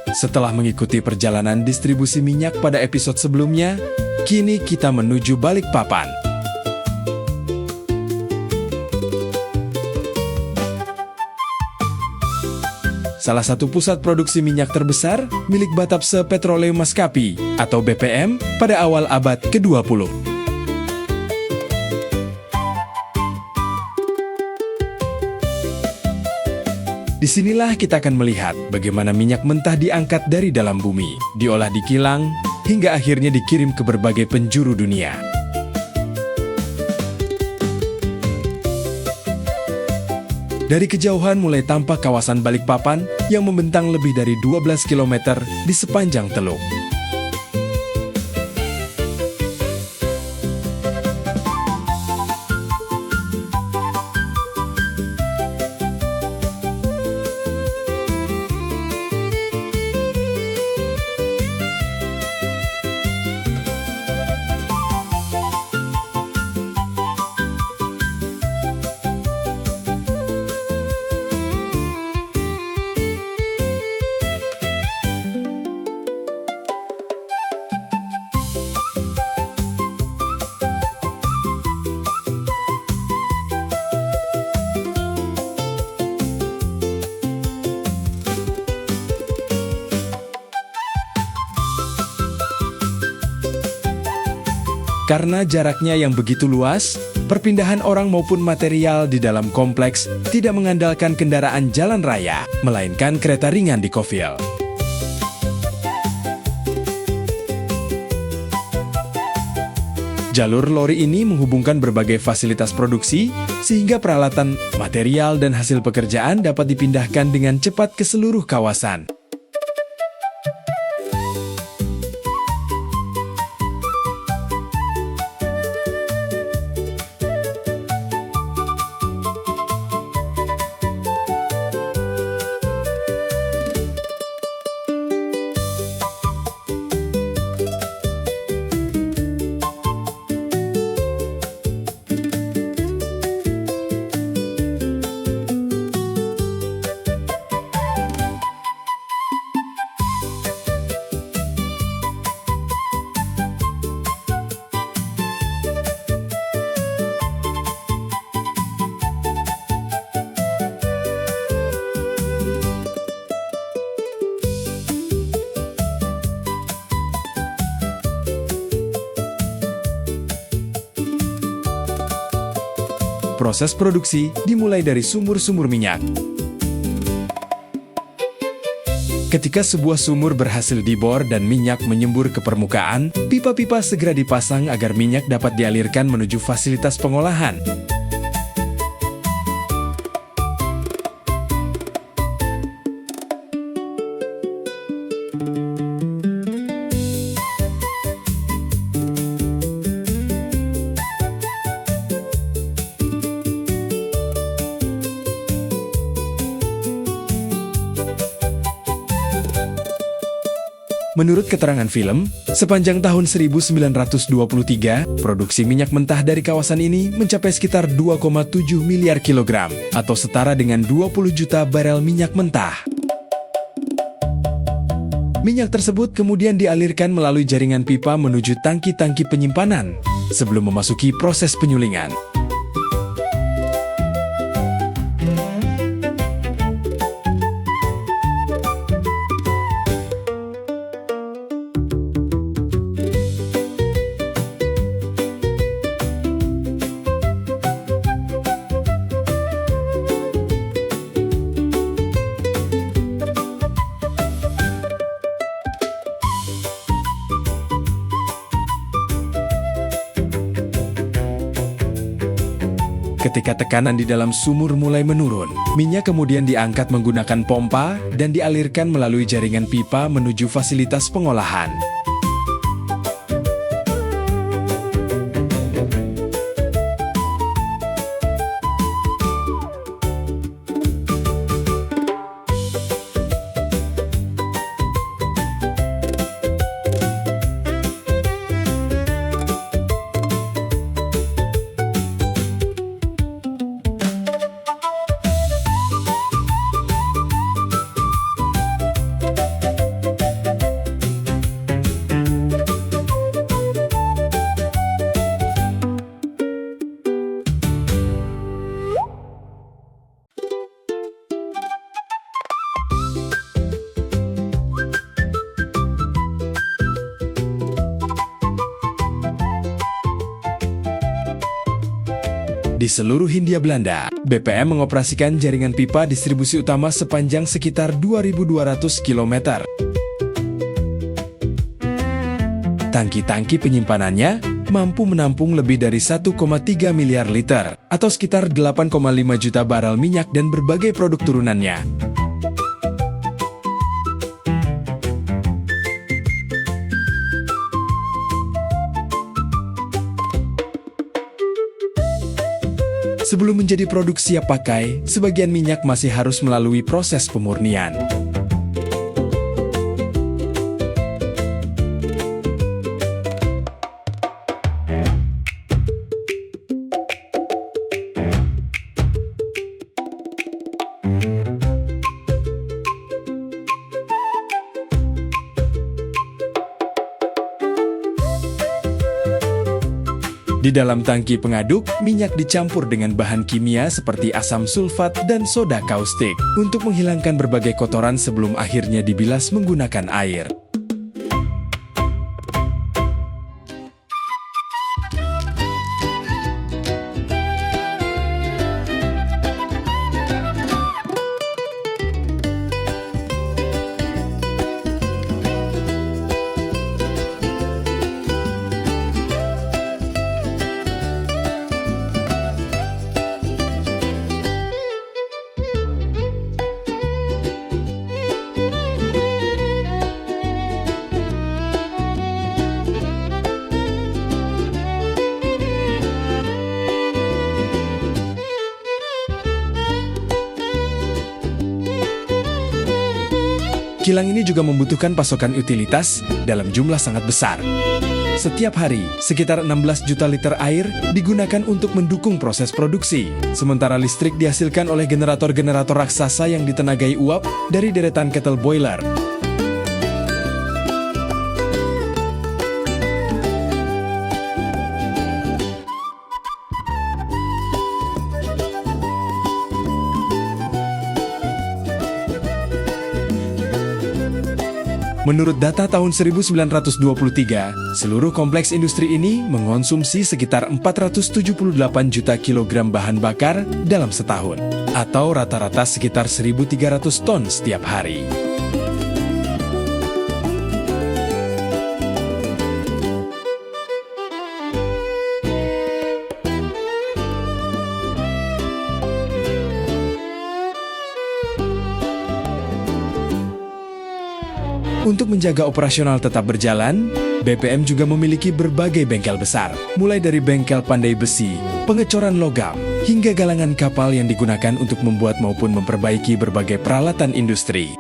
Setelah mengikuti perjalanan distribusi minyak pada episode sebelumnya, kini kita menuju Balikpapan. Salah satu pusat produksi minyak terbesar milik Batavse Petroleum Maskapi atau BPM pada awal abad ke-20. Disinilah kita akan melihat bagaimana minyak mentah diangkat dari dalam bumi, diolah di kilang, hingga akhirnya dikirim ke berbagai penjuru dunia. Dari kejauhan mulai tampak kawasan Balikpapan yang membentang lebih dari 12 km di sepanjang teluk. Karena jaraknya yang begitu luas, perpindahan orang maupun material di dalam kompleks tidak mengandalkan kendaraan jalan raya, melainkan kereta ringan di Kofil. Jalur lori ini menghubungkan berbagai fasilitas produksi, sehingga peralatan, material, dan hasil pekerjaan dapat dipindahkan dengan cepat ke seluruh kawasan. Proses produksi dimulai dari sumur-sumur minyak. Ketika sebuah sumur berhasil dibor dan minyak menyembur ke permukaan, pipa-pipa segera dipasang agar minyak dapat dialirkan menuju fasilitas pengolahan. Menurut keterangan film, sepanjang tahun 1923, produksi minyak mentah dari kawasan ini mencapai sekitar 2,7 miliar kilogram, atau setara dengan 20 juta barel minyak mentah. Minyak tersebut kemudian dialirkan melalui jaringan pipa menuju tangki-tangki penyimpanan, sebelum memasuki proses penyulingan. Ketika tekanan di dalam sumur mulai menurun, minyak kemudian diangkat menggunakan pompa dan dialirkan melalui jaringan pipa menuju fasilitas pengolahan. Di seluruh Hindia Belanda, BPM mengoperasikan jaringan pipa distribusi utama sepanjang sekitar 2.200 km. Tangki-tangki penyimpanannya mampu menampung lebih dari 1,3 miliar liter, atau sekitar 8,5 juta barel minyak dan berbagai produk turunannya. Sebelum menjadi produk siap pakai, sebagian minyak masih harus melalui proses pemurnian. Di dalam tangki pengaduk, minyak dicampur dengan bahan kimia seperti asam sulfat dan soda kaustik untuk menghilangkan berbagai kotoran sebelum akhirnya dibilas menggunakan air. Kilang ini juga membutuhkan pasokan utilitas dalam jumlah sangat besar. Setiap hari, sekitar 16 juta liter air digunakan untuk mendukung proses produksi. Sementara listrik dihasilkan oleh generator-generator raksasa yang ditenagai uap dari deretan kettle boiler. Menurut data tahun 1923, seluruh kompleks industri ini mengonsumsi sekitar 478 juta kilogram bahan bakar dalam setahun, atau rata-rata sekitar 1.300 ton setiap hari. Untuk menjaga operasional tetap berjalan, BPM juga memiliki berbagai bengkel besar, mulai dari bengkel pandai besi, pengecoran logam, hingga galangan kapal yang digunakan untuk membuat maupun memperbaiki berbagai peralatan industri.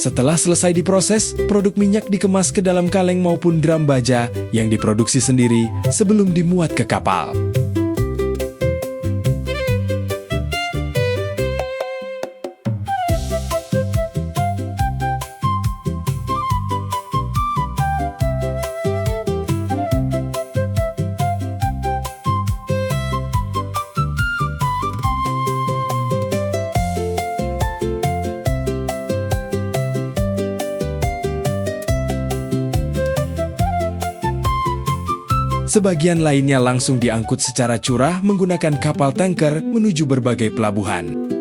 Setelah selesai diproses, produk minyak dikemas ke dalam kaleng maupun drum baja yang diproduksi sendiri sebelum dimuat ke kapal. Sebagian lainnya langsung diangkut secara curah menggunakan kapal tanker menuju berbagai pelabuhan.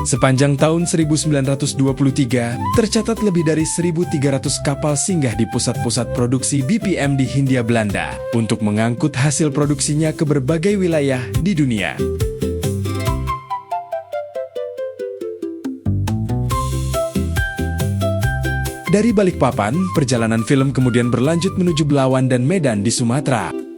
Sepanjang tahun 1923, tercatat lebih dari 1.300 kapal singgah di pusat-pusat produksi BPM di Hindia Belanda untuk mengangkut hasil produksinya ke berbagai wilayah di dunia. Dari Balikpapan, perjalanan film kemudian berlanjut menuju Belawan dan Medan di Sumatera.